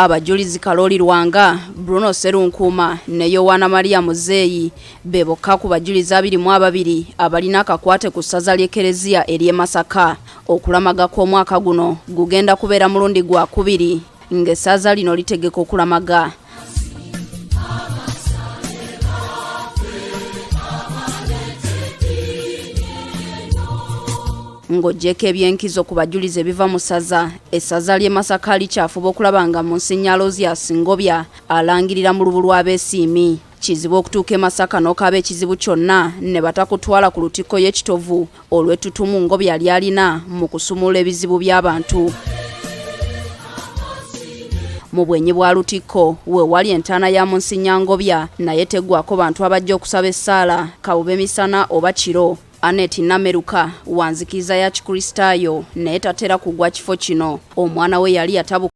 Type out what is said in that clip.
Abajulizi Kaloli Lwanga, Bruno Serunkuma ne Yowana Maria Muzeeyi beboka ku bajulizi 22 abalina akakwate ku ssaza ly'Ekereziya ery'e Masaka. Okulamaga kw'omwaka guno gugenda kubeera mulundi gwa 2 ng'essaza lino litegeka okulamaga. Ng'oggyeko ebyenkizo ku bajulizi ebiva mu ssaza, essaza ly'e Masaka likyafuba okulaba nga Monsignor Aloysius Ngobya alangirira mu lubu lw'abeesiimi. Kizibu okutuuka e Masaka n'okaaba ekizibu kyonna ne batakutwala ku lutikko y'ekitovu olw'ettutumu Ngobya ly'alina mu kusumulula ebizibu by'abantu. Mu bwenyi bwa lutikko we wali entaana ya Monsignor Ngobya naye teggwako bantu abajja okusaba essaala kawube misana oba kiro. Anet Nameruka wanzikiza ya Kikristaayo naye tatera kugwa kifo kino. Omwana we yali yatabuka